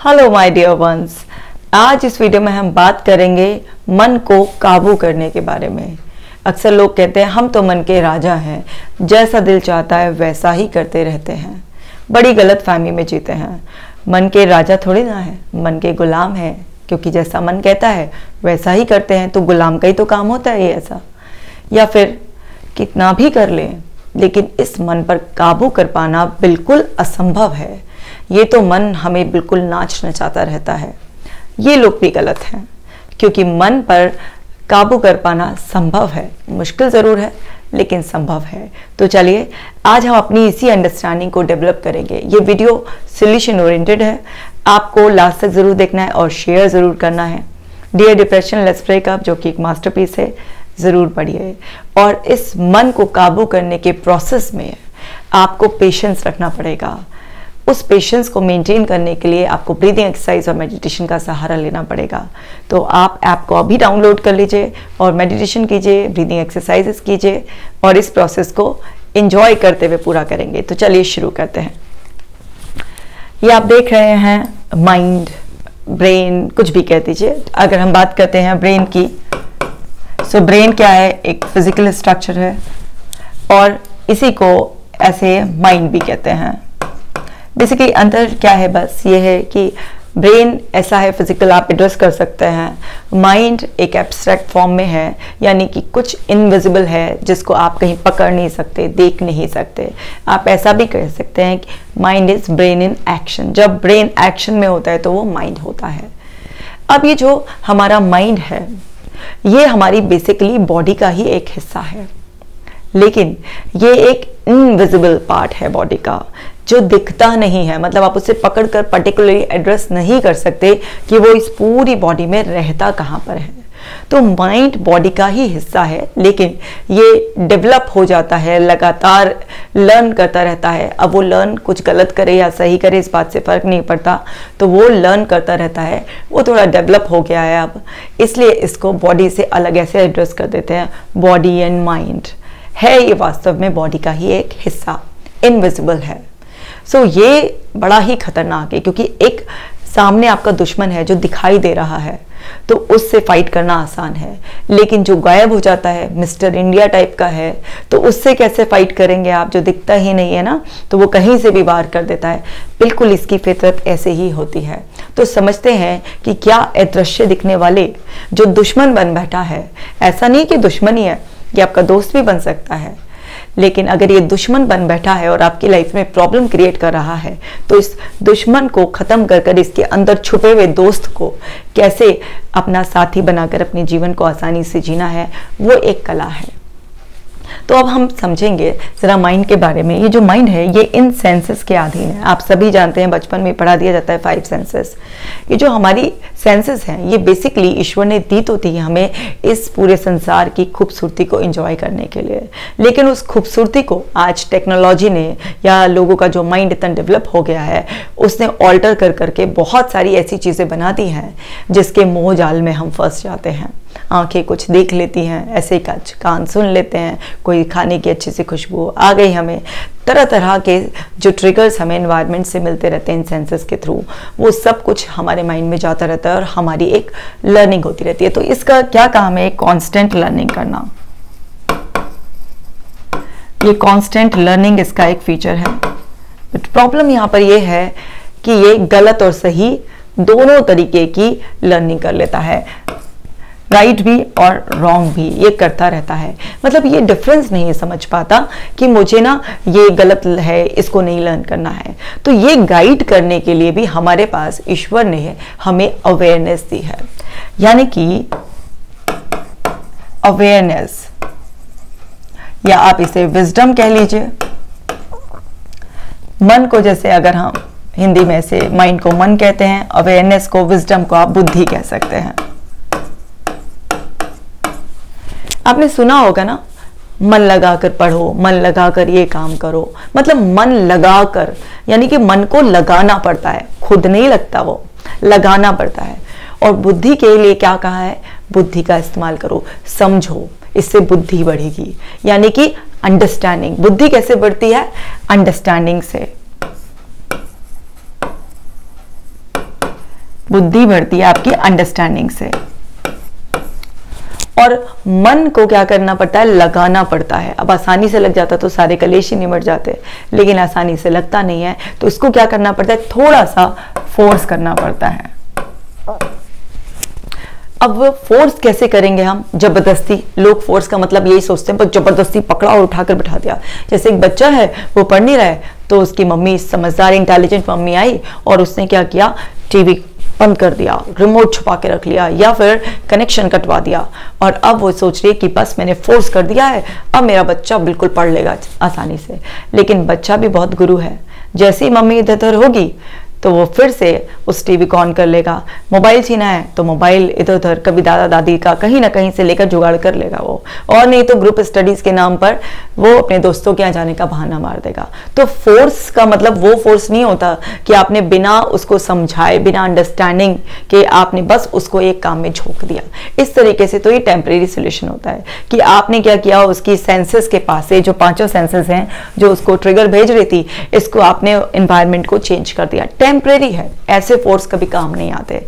Hello my dear ones, आज इस video में हम बात करेंगे मन को काबू करने के बारे में। अक्सर लोग कहते हैं हम तो मन के राजा हैं, जैसा दिल चाहता है वैसा ही करते रहते हैं। बड़ी गलत फहमी में जीते हैं। मन के राजा थोड़ी ना है, मन के गुलाम है, क्योंकि जैसा मन कहता है वैसा ही करते हैं। तो गुलाम का ही तो काम होता है ये ऐसा। या फिर कितना भी कर लें, लेकिन इस मन पर काबू कर पाना बिल्कुल असंभव है। ये तो मन हमें बिल्कुल नाच नचाता रहता है। ये लोग भी गलत हैं, क्योंकि मन पर काबू कर पाना संभव है। मुश्किल ज़रूर है, लेकिन संभव है। तो चलिए आज हम अपनी इसी अंडरस्टैंडिंग को डेवलप करेंगे। ये वीडियो सोल्यूशन ओरिएंटेड है, आपको लास्ट तक ज़रूर देखना है और शेयर ज़रूर करना है। डियर डिप्रेशन लेट्स ब्रेकअप, जो कि एक मास्टरपीस है, ज़रूर पढ़िए। और इस मन को काबू करने के प्रोसेस में आपको पेशेंस रखना पड़ेगा। उस पेशेंस को मेंटेन करने के लिए आपको ब्रीदिंग एक्सरसाइज और मेडिटेशन का सहारा लेना पड़ेगा। तो आप ऐप को अभी डाउनलोड कर लीजिए और मेडिटेशन कीजिए, ब्रीदिंग एक्सरसाइजेस कीजिए और इस प्रोसेस को एंजॉय करते हुए पूरा करेंगे। तो चलिए शुरू करते हैं। ये आप देख रहे हैं माइंड, ब्रेन, कुछ भी कह दीजिए। अगर हम बात करते हैं ब्रेन की, सो ब्रेन क्या है? एक फिजिकल स्ट्रक्चर है और इसी को ऐसे माइंड भी कहते हैं। बेसिकली अंतर क्या है? बस ये है कि ब्रेन ऐसा है फिजिकल, आप एड्रेस कर सकते हैं। माइंड एक एब्स्ट्रैक्ट फॉर्म में है, यानी कि कुछ इनविजिबल है जिसको आप कहीं पकड़ नहीं सकते, देख नहीं सकते। आप ऐसा भी कह सकते हैं कि mind is brain in action. जब ब्रेन एक्शन में होता है तो वो माइंड होता है। अब ये जो हमारा माइंड है, ये हमारी बेसिकली बॉडी का ही एक हिस्सा है, लेकिन ये एक इनविजिबल पार्ट है बॉडी का, जो दिखता नहीं है। मतलब आप उसे पकड़कर पर्टिकुलरली एड्रेस नहीं कर सकते कि वो इस पूरी बॉडी में रहता कहाँ पर है। तो माइंड बॉडी का ही हिस्सा है, लेकिन ये डेवलप हो जाता है, लगातार लर्न करता रहता है। अब वो लर्न कुछ गलत करे या सही करे, इस बात से फ़र्क नहीं पड़ता। तो वो लर्न करता रहता है, वो थोड़ा डेवलप हो गया है अब, इसलिए इसको बॉडी से अलग ऐसे एड्रेस कर देते हैं। बॉडी एंड माइंड है, ये वास्तव में बॉडी का ही एक हिस्सा, इनविजिबल है। सो ये बड़ा ही खतरनाक है, क्योंकि एक सामने आपका दुश्मन है जो दिखाई दे रहा है, तो उससे फाइट करना आसान है। लेकिन जो गायब हो जाता है, मिस्टर इंडिया टाइप का है, तो उससे कैसे फाइट करेंगे आप? जो दिखता ही नहीं है ना, तो वो कहीं से भी वार कर देता है। बिल्कुल इसकी फितरत ऐसे ही होती है। तो समझते हैं कि क्या अदृश्य दिखने वाले जो दुश्मन बन बैठा है, ऐसा नहीं कि दुश्मन ही है, ये आपका दोस्त भी बन सकता है। लेकिन अगर ये दुश्मन बन बैठा है और आपकी लाइफ में प्रॉब्लम क्रिएट कर रहा है, तो इस दुश्मन को ख़त्म कर इसके अंदर छुपे हुए दोस्त को कैसे अपना साथी बनाकर अपने जीवन को आसानी से जीना है, वो एक कला है। तो अब हम समझेंगे ज़रा माइंड के बारे में। ये जो माइंड है, ये इन सेंसेस के अधीन है। आप सभी जानते हैं, बचपन में पढ़ा दिया जाता है 5 सेंसेस। ये जो हमारी सेंसेस हैं, ये बेसिकली ईश्वर ने दी तो थी हमें इस पूरे संसार की खूबसूरती को एंजॉय करने के लिए। लेकिन उस खूबसूरती को आज टेक्नोलॉजी ने, या लोगों का जो माइंड इतना डेवलप हो गया है, उसने ऑल्टर कर करके बहुत सारी ऐसी चीज़ें बना दी हैं जिसके मोह जाल में हम फंस जाते हैं। आंखें कुछ देख लेती हैं, ऐसे कान सुन लेते हैं, कोई खाने की अच्छी सी खुशबू आ गई हमें, तरह तरह के जो ट्रिगर्स हमें एनवायरनमेंट से मिलते रहते हैं इन सेंसेस के थ्रू, वो सब कुछ हमारे माइंड में जाता रहता है और हमारी एक लर्निंग होती रहती है। तो इसका क्या काम है? कांस्टेंट लर्निंग करना। ये कांस्टेंट लर्निंग इसका एक फीचर है। बट प्रॉब्लम यहाँ पर ये है कि ये गलत और सही दोनों तरीके की लर्निंग कर लेता है, राइट भी और रॉन्ग भी ये करता रहता है। मतलब ये डिफरेंस नहीं समझ पाता कि मुझे ना ये गलत है, इसको नहीं लर्न करना है। तो ये गाइड करने के लिए भी हमारे पास ईश्वर ने हमें अवेयरनेस दी है, यानी कि अवेयरनेस, या आप इसे विजडम कह लीजिए। मन को, जैसे अगर हम हिंदी में से माइंड को मन कहते हैं, अवेयरनेस को, विजडम को आप बुद्धि कह सकते हैं। आपने सुना होगा ना, मन लगाकर पढ़ो, मन लगाकर ये काम करो। मतलब मन लगाकर, यानी कि मन को लगाना पड़ता है, खुद नहीं लगता, वो लगाना पड़ता है। और बुद्धि के लिए क्या कहा है? बुद्धि का इस्तेमाल करो, समझो, इससे बुद्धि बढ़ेगी। यानी कि अंडरस्टैंडिंग। बुद्धि कैसे बढ़ती है? अंडरस्टैंडिंग से। बुद्धि बढ़ती है आपकी अंडरस्टैंडिंग से। और मन को क्या करना पड़ता है, लगाना पड़ता है। अब आसानी से लग जाता तो सारे कलेश ही निमट जाते, लेकिन आसानी से लगता नहीं है, तो इसको क्या करना पड़ता है, थोड़ा सा फोर्स करना पड़ता है। अब वो फोर्स कैसे करेंगे हम, जबरदस्ती। लोग फोर्स का मतलब यही सोचते हैं, पर जबरदस्ती पकड़ा और उठाकर बिठा दिया। जैसे एक बच्चा है, वो पढ़ नहीं रहा है, तो उसकी मम्मी, समझदार इंटेलिजेंट मम्मी आई और उसने क्या किया, टीवी बंद कर दिया, रिमोट छुपा के रख लिया, या फिर कनेक्शन कटवा दिया, और अब वो सोच रही है कि बस मैंने फोर्स कर दिया है, अब मेरा बच्चा बिल्कुल पढ़ लेगा आसानी से। लेकिन बच्चा भी बहुत गुरु है, जैसे ही मम्मी इधर उधर होगी तो वो फिर से उस टीवी को ऑन कर लेगा। मोबाइल छीना है तो मोबाइल इधर उधर, कभी दादा दादी का कहीं ना कहीं से लेकर जुगाड़ कर लेगा वो, और नहीं तो ग्रुप स्टडीज के नाम पर वो अपने दोस्तों के यहाँ जाने का बहाना मार देगा। तो फोर्स का मतलब वो फोर्स नहीं होता कि आपने बिना उसको समझाए, बिना अंडरस्टैंडिंग के आपने बस उसको एक काम में झोंक दिया। इस तरीके से तो ये टेम्परेरी सोल्यूशन होता है कि आपने क्या किया, उसकी सेंसेस के पास से जो पांचों सेंसेस हैं जो उसको ट्रिगर भेज रही थी, इसको आपने एनवायरनमेंट को चेंज कर दिया। टेम्परेरी है, ऐसे फोर्स कभी काम नहीं आते।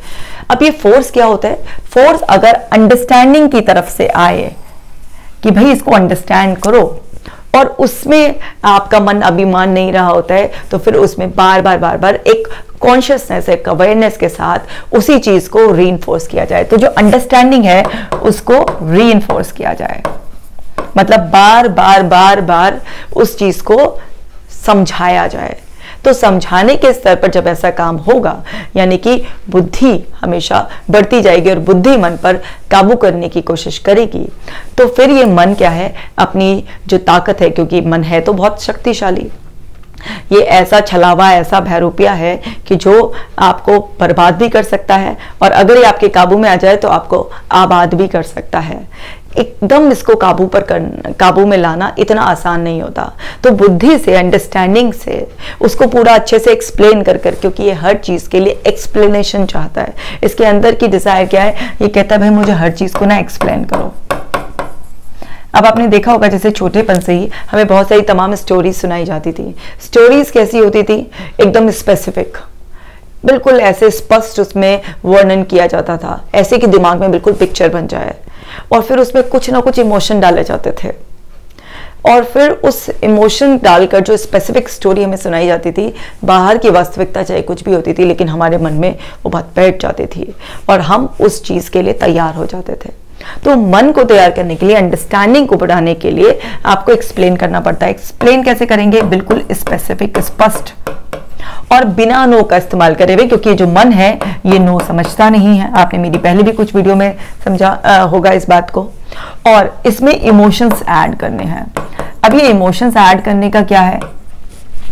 अब ये फोर्स क्या होता है, फोर्स अगर अंडरस्टैंडिंग की तरफ से आए कि भाई इसको अंडरस्टैंड करो, और उसमें आपका मन अभी मान नहीं रहा होता है, तो फिर उसमें बार बार एक कॉन्शियसनेस, एक अवेयरनेस के साथ उसी चीज को रीइंफोर्स किया जाए। तो जो अंडरस्टैंडिंग है उसको रीइंफोर्स किया जाए, मतलब बार बार उस चीज को समझाया जाए। तो समझाने के स्तर पर जब ऐसा काम होगा, यानी कि बुद्धि हमेशा बढ़ती जाएगी और बुद्धि मन पर काबू करने की कोशिश करेगी, तो फिर ये मन क्या है, अपनी जो ताकत है, क्योंकि मन है तो बहुत शक्तिशाली, ये ऐसा छलावा, ऐसा भैरूपिया है कि जो आपको बर्बाद भी कर सकता है, और अगर ये आपके काबू में आ जाए तो आपको आबाद भी कर सकता है। एकदम इसको काबू में लाना इतना आसान नहीं होता। तो बुद्धि से, अंडरस्टैंडिंग से उसको पूरा अच्छे से एक्सप्लेन कर, क्योंकि ये हर चीज के लिए एक्सप्लेनेशन चाहता है। इसके अंदर की डिजायर क्या है, ये कहता है भाई मुझे हर चीज को ना एक्सप्लेन करो। अब आपने देखा होगा जैसे छोटेपन से ही हमें बहुत सारी तमाम स्टोरीज सुनाई जाती थी। स्टोरीज कैसी होती थी, एकदम स्पेसिफिक, बिल्कुल ऐसे स्पष्ट उसमें वर्णन किया जाता था, ऐसे कि दिमाग में बिल्कुल पिक्चर बन जाए, और फिर उसमें कुछ ना कुछ इमोशन डाले जाते थे, और फिर उस इमोशन डालकर जो स्पेसिफिक स्टोरी हमें सुनाई जाती थी, बाहर की वास्तविकता चाहे कुछ भी होती थी, लेकिन हमारे मन में वो बात बैठ जाती थी और हम उस चीज के लिए तैयार हो जाते थे। तो मन को तैयार करने के लिए, अंडरस्टैंडिंग को बढ़ाने के लिए आपको एक्सप्लेन करना पड़ता है। एक्सप्लेन कैसे करेंगे, बिल्कुल स्पेसिफिक, स्पष्ट, और बिना नो का इस्तेमाल करे हुए, क्योंकि जो मन है ये नो समझता नहीं है। आपने मेरी पहले भी कुछ वीडियो में समझा होगा इस बात को। और इसमें इमोशंस ऐड करने हैं। अब ये इमोशंस ऐड करने का क्या है,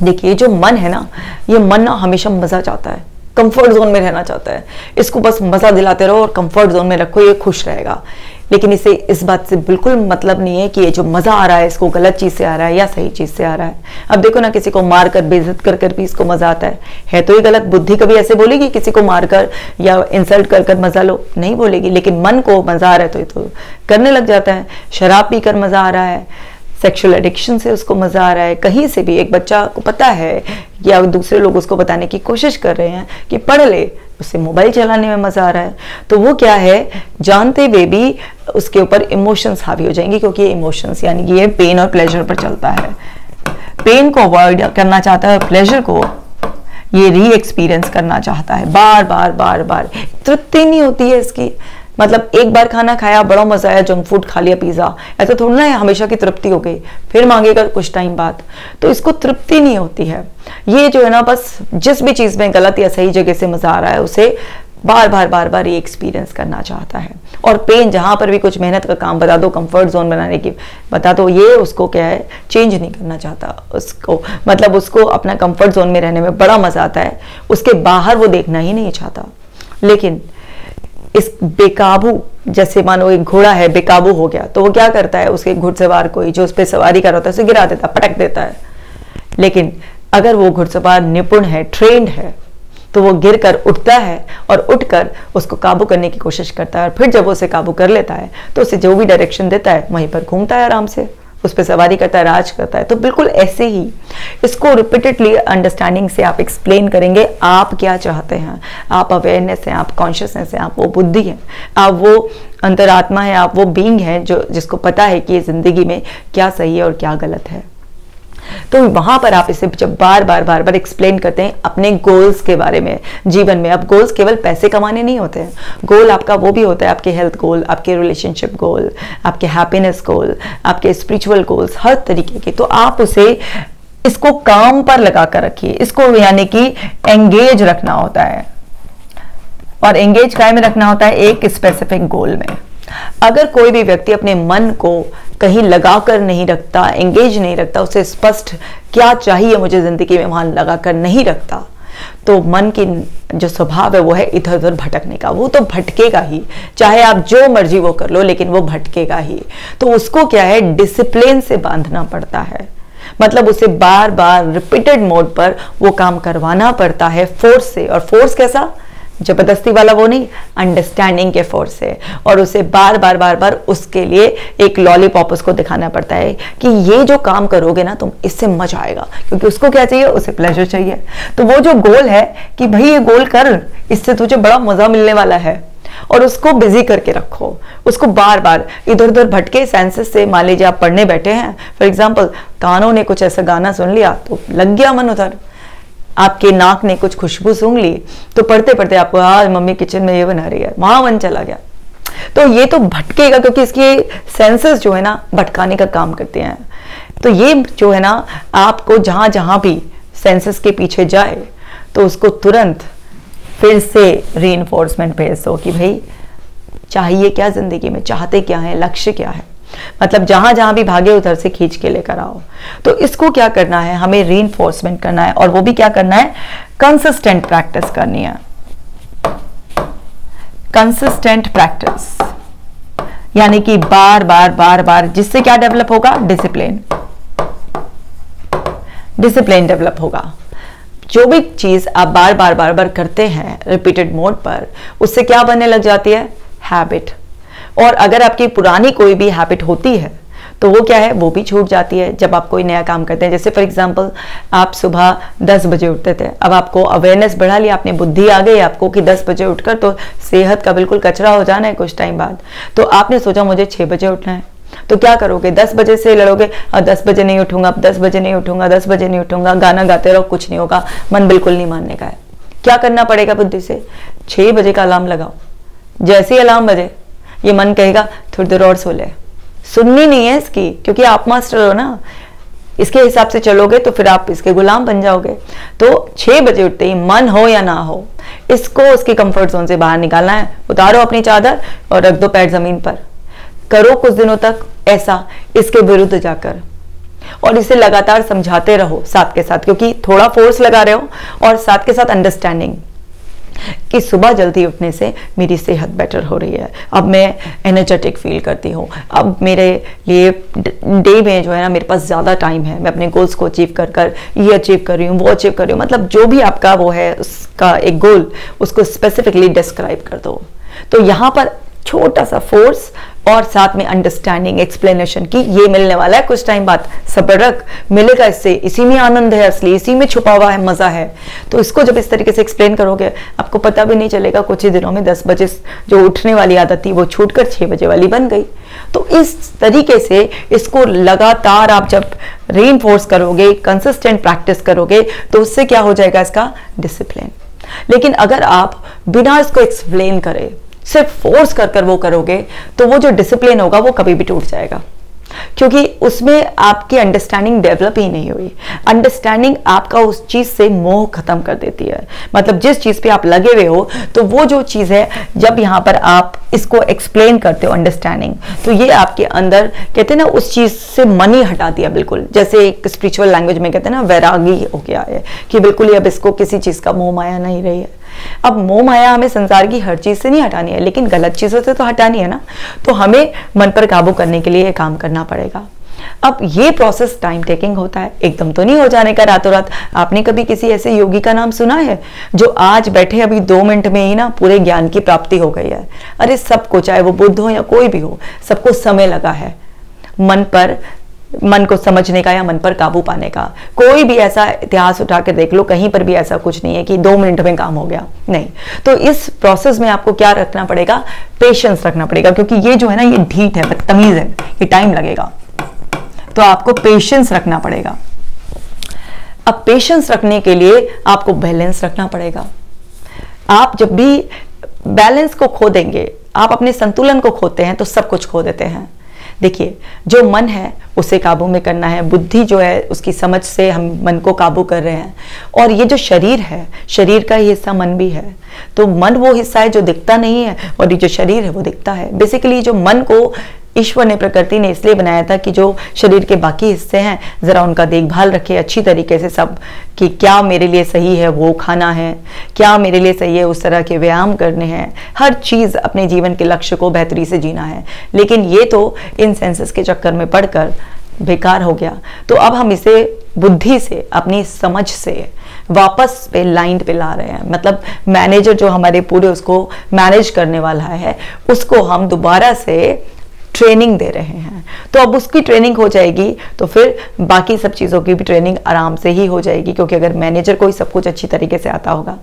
देखिए जो मन है ना, ये मन ना हमेशा मजा चाहता है, कंफर्ट जोन में रहना चाहता है। इसको बस मजा दिलाते रहो और कंफर्ट जोन में रखो, ये खुश रहेगा। लेकिन इसे इस बात से बिल्कुल मतलब नहीं है कि ये जो मजा आ रहा है इसको गलत चीज से आ रहा है या सही चीज से आ रहा है। अब देखो ना, किसी को मारकर, बेइज्जत कर भी इसको मजा आता है तो ये गलत। बुद्धि कभी ऐसे बोलेगी किसी को मारकर या इंसल्ट कर मजा लो, नहीं बोलेगी। लेकिन मन को मजा आ रहा है तो ये तो करने लग जाता है। शराब पीकर मजा आ रहा है, सेक्सुअल एडिक्शन से उसको मजा आ रहा है, कहीं से भी एक बच्चा को पता है या दूसरे लोग उसको बताने की कोशिश कर रहे हैं कि पढ़ ले, उससे मोबाइल चलाने में मजा आ रहा है, तो वो क्या है, जानते हुए भी उसके ऊपर इमोशंस हावी हो जाएंगे, क्योंकि ये इमोशंस यानी कि ये पेन और प्लेजर पर चलता है। पेन को अवॉइड करना चाहता है, प्लेजर को ये री एक्सपीरियंस करना चाहता है, बार बार। तृप्ति नहीं होती है इसकी, मतलब एक बार खाना खाया, बड़ा मजा आया, जंक फूड खा लिया, पिज्जा, ऐसा थोड़ा ना है हमेशा की तृप्ति हो गई, फिर मांगेगा कुछ टाइम बाद, तो इसको तृप्ति नहीं होती है। ये जो है ना, बस जिस भी चीज में गलत या सही जगह से मजा आ रहा है उसे बार ये एक्सपीरियंस करना चाहता है। और पेन, जहां पर भी कुछ मेहनत का काम बता दो, कंफर्ट जोन बनाने की बता दो, ये उसको क्या है, चेंज नहीं करना चाहता उसको, मतलब उसको अपना कंफर्ट जोन में रहने में बड़ा मजा आता है, उसके बाहर वो देखना ही नहीं चाहता। लेकिन इस बेकाबू, जैसे मानो एक घोड़ा है बेकाबू हो गया, तो वो क्या करता है, उसके घुड़सवार कोई जो उस पर सवारी कर रहा होता है उसे गिरा देता है, पटक देता है। लेकिन अगर वो घुड़सवार निपुण है, ट्रेंड है, तो वो गिर कर उठता है और उठकर उसको काबू करने की कोशिश करता है, और फिर जब वो उसे काबू कर लेता है तो उसे जो भी डायरेक्शन देता है वहीं पर घूमता है आराम से, उस पर सवारी करता है, राज करता है। तो बिल्कुल ऐसे ही इसको रिपीटेडली अंडरस्टैंडिंग से आप एक्सप्लेन करेंगे आप क्या चाहते हैं। आप अवेयरनेस है, आप कॉन्शियसनेस है, आप वो बुद्धि है, आप वो अंतरात्मा है, आप वो बीइंग है जो जिसको पता है कि जिंदगी में क्या सही है और क्या गलत है। तो वहां पर आप इसे जब बार बार एक्सप्लेन करते हैं अपने गोल्स के बारे में जीवन में। अब गोल्स केवल पैसे कमाने नहीं होते हैं, गोल आपका वो भी होता है, आपके हेल्थ गोल, आपके रिलेशनशिप गोल, आपके हैप्पीनेस गोल, आपके स्पिरिचुअल गोल्स, हर तरीके के। तो आप उसे इसको काम पर लगा कर रखिए, इसको यानी कि एंगेज रखना होता है। और एंगेज काय में रखना होता है? एक स्पेसिफिक गोल में। अगर कोई भी व्यक्ति अपने मन को कहीं लगाकर नहीं रखता, एंगेज नहीं रखता, उसे स्पष्ट क्या चाहिए मुझे जिंदगी में वहां लगाकर नहीं रखता, तो मन की जो स्वभाव है वो है इधर उधर भटकने का। वो तो भटकेगा ही, चाहे आप जो मर्जी वो कर लो, लेकिन वो भटकेगा ही। तो उसको क्या है, डिसिप्लिन से बांधना पड़ता है। मतलब उसे बार बार रिपीटेड मोड पर वो काम करवाना पड़ता है, फोर्स से। और फोर्स कैसा? जबरदस्ती वाला वो नहीं, अंडरस्टैंडिंग के फोर्स से। और उसे बार बार उसके लिए एक लॉलीपॉप उसको दिखाना पड़ता है कि ये जो काम करोगे ना तुम, इससे मजा आएगा। क्योंकि उसको क्या चाहिए? उसे प्लेजर चाहिए। तो वो जो गोल है कि भाई ये गोल कर, इससे तुझे बड़ा मजा मिलने वाला है, और उसको बिजी करके रखो। उसको बार बार इधर उधर भटके सेंसेस से। मान लीजिए आप पढ़ने बैठे हैं, फॉर एग्जाम्पल कानों ने कुछ ऐसा गाना सुन लिया तो लग गया मन उधर, आपके नाक ने कुछ खुशबू सूंघ ली तो पढ़ते पढ़ते आपको आज मम्मी किचन में ये बना रही है, वहां मन चला गया। तो ये तो भटकेगा, क्योंकि इसके सेंसेस जो है ना भटकाने का काम करते हैं। तो ये जो है ना आपको जहां जहां भी सेंसेस के पीछे जाए तो उसको तुरंत फिर से रीइंफोर्समेंट भेज दो कि भाई चाहिए क्या जिंदगी में, चाहते क्या है, लक्ष्य क्या है। मतलब जहां जहां भी भागे उधर से खींच के लेकर आओ। तो इसको क्या करना है, हमें रीइंफोर्समेंट करना है। और वो भी क्या करना है, कंसिस्टेंट प्रैक्टिस करनी है। कंसिस्टेंट प्रैक्टिस यानी कि बार बार, जिससे क्या डेवलप होगा? डिसिप्लिन। डिसिप्लिन डेवलप होगा। जो भी चीज आप बार बार करते हैं रिपीटेड मोड पर, उससे क्या बनने लग जाती है? हैबिट। और अगर आपकी पुरानी कोई भी हैबिट होती है तो वो क्या है, वो भी छूट जाती है जब आप कोई नया काम करते हैं। जैसे फॉर एग्जांपल आप सुबह 10 बजे उठते थे, अब आपको अवेयरनेस बढ़ा लिया, आपने बुद्धि आ गई आपको कि 10 बजे उठकर तो सेहत का बिल्कुल कचरा हो जाना है कुछ टाइम बाद। तो आपने सोचा मुझे 6 बजे उठना है, तो क्या करोगे? 10 बजे से लड़ोगे, 10 बजे नहीं उठूंगा, अब 10 बजे नहीं उठूंगा, 10 बजे नहीं उठूंगा, गाना गाते रहो, कुछ नहीं होगा, मन बिल्कुल नहीं मानने का है। क्या करना पड़ेगा बुद्धि से? 6 बजे का अलार्म लगाओ। जैसे ही अलार्म बजे ये मन कहेगा थोड़ी देर और सो ले, सुननी नहीं है इसकी, क्योंकि आप मास्टर हो ना, इसके हिसाब से चलोगे तो फिर आप इसके गुलाम बन जाओगे। तो 6 बजे उठते ही मन हो या ना हो, इसको उसकी कंफर्ट जोन से बाहर निकालना है। उतारो अपनी चादर और रख दो पैर जमीन पर। करो कुछ दिनों तक ऐसा, इसके विरुद्ध जाकर, और इसे लगातार समझाते रहो साथ के साथ, क्योंकि थोड़ा फोर्स लगा रहे हो और साथ के साथ अंडरस्टैंडिंग कि सुबह जल्दी उठने से मेरी सेहत बेटर हो रही है, अब मैं एनर्जेटिक फील करती हूँ, अब मेरे लिए डे में जो है ना मेरे पास ज़्यादा टाइम है, मैं अपने गोल्स को अचीव कर ये अचीव कर रही हूँ, वो अचीव कर रही हूँ। मतलब जो भी आपका वो है उसका एक गोल, उसको स्पेसिफिकली डिस्क्राइब कर दो। तो यहाँ पर छोटा सा फोर्स और साथ में अंडरस्टैंडिंग, एक्सप्लेनेशन कि ये मिलने वाला है कुछ टाइम बाद, सब्र रख, मिलेगा इससे, इसी में आनंद है असली, इसी में छुपा हुआ है मजा है। तो इसको जब इस तरीके से एक्सप्लेन करोगे आपको पता भी नहीं चलेगा, कुछ ही दिनों में 10 बजे जो उठने वाली आदत थी वो छूटकर 6 बजे वाली बन गई। तो इस तरीके से इसको लगातार आप जब रीइंफोर्स करोगे, कंसिस्टेंट प्रैक्टिस करोगे, तो उससे क्या हो जाएगा, इसका डिसिप्लिन। लेकिन अगर आप बिना इसको एक्सप्लेन करे सिर्फ फोर्स कर वो करोगे तो वो जो डिसिप्लिन होगा वो कभी भी टूट जाएगा, क्योंकि उसमें आपकी अंडरस्टैंडिंग डेवलप ही नहीं हुई। अंडरस्टैंडिंग आपका उस चीज से मोह खत्म कर देती है। मतलब जिस चीज पे आप लगे हुए हो, तो वो जो चीज है जब यहाँ पर आप इसको एक्सप्लेन करते हो अंडरस्टैंडिंग, तो ये आपके अंदर कहते हैं ना उस चीज से मन ही हटा दिया बिल्कुल। जैसे एक स्पिरिचुअल लैंग्वेज में कहते हैं ना वैरागी हो गया है कि बिल्कुल ही अब इसको किसी चीज का मोह माया नहीं रही है। अब मोह माया हमें संसार की हर चीज से नहीं हटानी है, लेकिन गलत चीजों से तो हटानी है ना। तो हमें मन पर काबू करने के लिए ये काम करना पड़ेगा। अब ये प्रोसेस टाइम टेकिंग होता है, एकदम तो नहीं हो जाने का रातों रात। आपने कभी किसी ऐसे योगी का नाम सुना है जो आज बैठे अभी 2 मिनट में ही ना पूरे ज्ञान की प्राप्ति हो गई है? अरे सबको, चाहे वो बुद्ध हो या कोई भी हो, सबको समय लगा है मन पर मन को समझने का या मन पर काबू पाने का। कोई भी ऐसा इतिहास उठा के देख लो, कहीं पर भी ऐसा कुछ नहीं है कि 2 मिनट में काम हो गया, नहीं। तो इस प्रोसेस में आपको क्या रखना पड़ेगा, पेशेंस रखना पड़ेगा, क्योंकि ये जो है ना ये ढीठ है, बदतमीज है, ये टाइम लगेगा, तो आपको पेशेंस रखना पड़ेगा। अब पेशेंस रखने के लिए आपको बैलेंस रखना पड़ेगा। आप जब भी बैलेंस को खो देंगे, आप अपने संतुलन को खोते हैं तो सब कुछ खो देते हैं। देखिए, जो मन है उसे काबू में करना है, बुद्धि जो है उसकी समझ से हम मन को काबू कर रहे हैं, और ये जो शरीर है, शरीर का ही हिस्सा मन भी है। तो मन वो हिस्सा है जो दिखता नहीं है, और ये जो शरीर है वो दिखता है। बेसिकली जो मन को ईश्वर ने, प्रकृति ने इसलिए बनाया था कि जो शरीर के बाकी हिस्से हैं ज़रा उनका देखभाल रखे अच्छी तरीके से, सब कि क्या मेरे लिए सही है वो खाना है, क्या मेरे लिए सही है उस तरह के व्यायाम करने हैं, हर चीज़ अपने जीवन के लक्ष्य को बेहतरी से जीना है। लेकिन ये तो इन सेंसेस के चक्कर में पड़कर बेकार हो गया। तो अब हम इसे बुद्धि से, अपनी समझ से वापस पे लाइन पे ला रहे हैं। मतलब मैनेजर जो हमारे पूरे उसको मैनेज करने वाला है, उसको हम दोबारा से ट्रेनिंग दे रहे हैं। तो अब उसकी ट्रेनिंग हो जाएगी तो फिर बाकी सब चीज़ों की भी ट्रेनिंग आराम से ही हो जाएगी, क्योंकि अगर मैनेजर को ही सब कुछ अच्छी तरीके से आता होगा।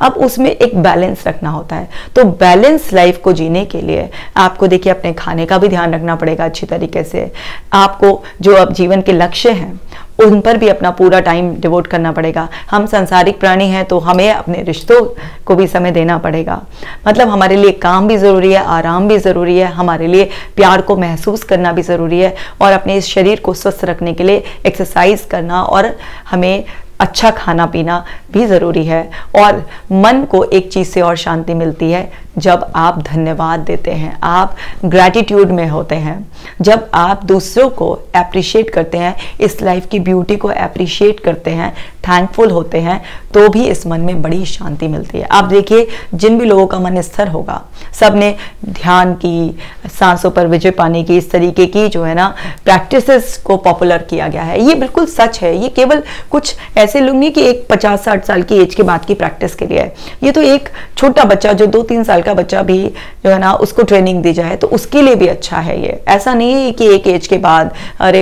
अब उसमें एक बैलेंस रखना होता है। तो बैलेंस लाइफ को जीने के लिए आपको देखिए अपने खाने का भी ध्यान रखना पड़ेगा अच्छी तरीके से। आपको जो अब जीवन के लक्ष्य हैं उन पर भी अपना पूरा टाइम डिवोट करना पड़ेगा। हम सांसारिक प्राणी हैं तो हमें अपने रिश्तों को भी समय देना पड़ेगा। मतलब हमारे लिए काम भी ज़रूरी है, आराम भी ज़रूरी है, हमारे लिए प्यार को महसूस करना भी ज़रूरी है, और अपने इस शरीर को स्वस्थ रखने के लिए एक्सरसाइज करना और हमें अच्छा खाना पीना भी ज़रूरी है। और मन को एक चीज़ से और शांति मिलती है जब आप धन्यवाद देते हैं, आप ग्रैटिट्यूड में होते हैं, जब आप दूसरों को अप्रिशिएट करते हैं, इस लाइफ की ब्यूटी को अप्रिशिएट करते हैं, थैंकफुल होते हैं, तो भी इस मन में बड़ी शांति मिलती है। आप देखिए, जिन भी लोगों का मन स्थिर होगा, सब ने ध्यान की, सांसों पर विजय पाने की, इस तरीके की जो है ना प्रैक्टिसेस को पॉपुलर किया गया है। ये बिल्कुल सच है। ये केवल कुछ ऐसे लोग नहीं कि एक 50-60 साल की एज के बाद की प्रैक्टिस के लिए है। ये तो एक छोटा बच्चा जो 2-3 साल का बच्चा भी जो है ना उसको ट्रेनिंग दी जाए तो उसके लिए भी अच्छा है। ये ऐसा नहीं है कि एक एज के बाद अरे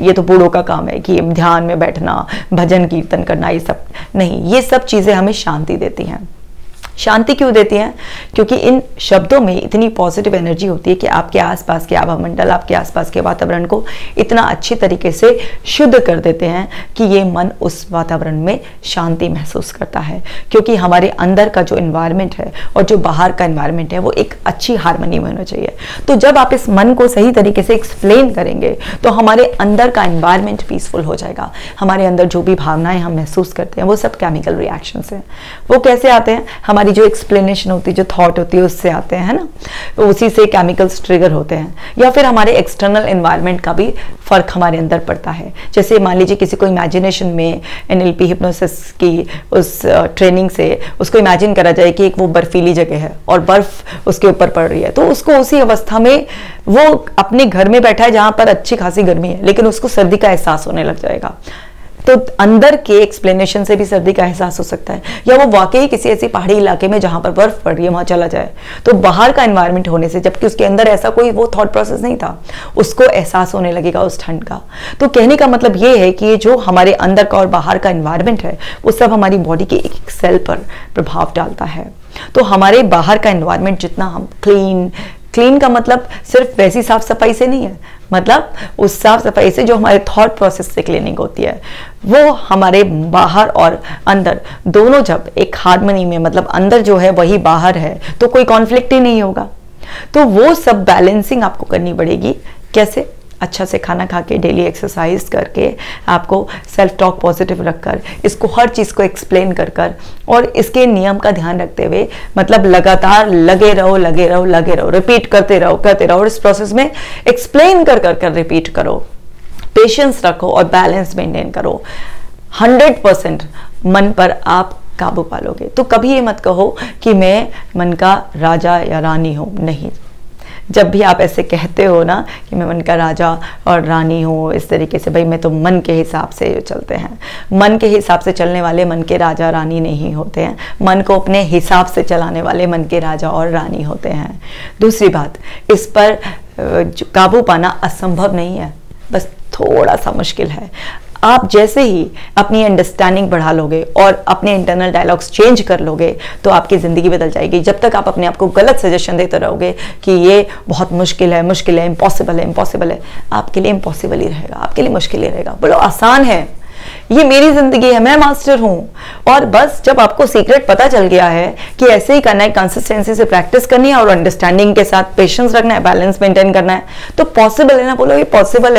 ये तो बूढ़ों का काम है कि ध्यान में बैठना, भजन कीर्तन करना, ये सब नहीं। ये सब चीज़ें हमें शांति देती हैं। शांति क्यों देती हैं? क्योंकि इन शब्दों में इतनी पॉजिटिव एनर्जी होती है कि आपके आसपास के आभामंडल, आपके आसपास के वातावरण को इतना अच्छी तरीके से शुद्ध कर देते हैं कि ये मन उस वातावरण में शांति महसूस करता है। क्योंकि हमारे अंदर का जो एनवायरनमेंट है और जो बाहर का एनवायरनमेंट है वो एक अच्छी हार्मनी में होना चाहिए। तो जब आप इस मन को सही तरीके से एक्सप्लेन करेंगे तो हमारे अंदर का एनवायरनमेंट पीसफुल हो जाएगा। हमारे अंदर जो भी भावनाएं हम महसूस करते हैं वो सब केमिकल रिएक्शंस हैं। वो कैसे आते हैं? हमारी जो एक्सप्लेनेशन होती है, जो थॉट होती है, उससे आते हैं, है ना। तो उसी से केमिकल्स ट्रिगर होते हैं, या फिर हमारे एक्सटर्नल एनवायरनमेंट का भी फर्क हमारे अंदर पड़ता है। जैसे मान लीजिए किसी को इमेजिनेशन में NLP हिप्नोसिस की उस ट्रेनिंग से उसको इमेजिन करा जाए कि एक वो बर्फीली जगह है और बर्फ उसके ऊपर पड़ रही है, तो उसको उसी अवस्था में वो अपने घर में बैठा है जहां पर अच्छी खासी गर्मी है, लेकिन उसको सर्दी का एहसास होने लग जाएगा। तो अंदर के एक्सप्लेनेशन से भी सर्दी का एहसास हो सकता है। या वो वाकई किसी ऐसी पहाड़ी इलाके में जहां पर बर्फ पड़ रही है वहां चला जाए, तो बाहर का एनवायरनमेंट होने से, जबकि उसके अंदर ऐसा कोई वो थॉट प्रोसेस नहीं था, उसको एहसास होने लगेगा उस ठंड का। तो कहने का मतलब ये है कि जो हमारे अंदर का और बाहर का एनवायरनमेंट है वो सब हमारी बॉडी के एक सेल पर प्रभाव डालता है। तो हमारे बाहर का एनवायरनमेंट जितना हम क्लीन का मतलब सिर्फ वैसी साफ सफाई से नहीं है, मतलब उस साफ सफाई से जो हमारे थॉट प्रोसेस से क्लीनिंग होती है, वो हमारे बाहर और अंदर दोनों जब एक हार्मनी में, मतलब अंदर जो है वही बाहर है, तो कोई कॉन्फ्लिक्ट ही नहीं होगा। तो वो सब बैलेंसिंग आपको करनी पड़ेगी। कैसे? अच्छा से खाना खा के, डेली एक्सरसाइज करके, आपको सेल्फ टॉक पॉजिटिव रखकर, इसको हर चीज़ को एक्सप्लेन कर और इसके नियम का ध्यान रखते हुए, मतलब लगातार लगे रहो, रिपीट करते रहो और इस प्रोसेस में एक्सप्लेन कर रिपीट करो, पेशेंस रखो और बैलेंस मेंटेन करो। 100% मन पर आप काबू पालोगे। तो कभी ये मत कहो कि मैं मन का राजा या रानी हूँ, नहीं। जब भी आप ऐसे कहते हो ना कि मैं मन का राजा और रानी हूँ, इस तरीके से, भाई मैं तो मन के हिसाब से चलते हैं। मन के हिसाब से चलने वाले मन के राजा रानी नहीं होते हैं। मन को अपने हिसाब से चलाने वाले मन के राजा और रानी होते हैं। दूसरी बात, इस पर काबू पाना असंभव नहीं है, बस थोड़ा सा मुश्किल है। आप जैसे ही अपनी अंडरस्टैंडिंग बढ़ा लोगे और अपने इंटरनल डायलॉग्स चेंज कर लोगे तो आपकी ज़िंदगी बदल जाएगी। जब तक आप अपने आप को गलत सजेशन देते रहोगे कि ये बहुत मुश्किल है, इम्पॉसिबल है, आपके लिए इम्पॉसिबल ही रहेगा, आपके लिए मुश्किल ही रहेगा। बोलो आसान है, ये मेरी जिंदगी है, मैं मास्टर हूं। और बस जब आपको सीक्रेट पता चल गया है कि ऐसे ही करना है, कंसिस्टेंसी से प्रैक्टिस करनी है और अंडरस्टैंडिंग के साथ पेशेंस रखना है, बैलेंस मेंटेन करना है, तो पॉसिबल है ना। बोलो ये पॉसिबल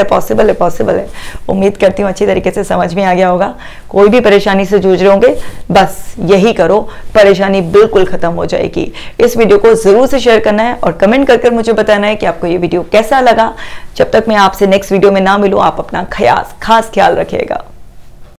है। उम्मीद करती हूँ अच्छी तरीके से समझ में आ गया होगा। कोई भी परेशानी से जूझ रहे होंगे, बस यही करो, परेशानी बिल्कुल खत्म हो जाएगी। इस वीडियो को जरूर से शेयर करना है और कमेंट कर मुझे बताना है कि आपको ये वीडियो कैसा लगा। जब तक मैं आपसे नेक्स्ट वीडियो में ना मिलूं, आप अपना खास ख्याल रखिएगा।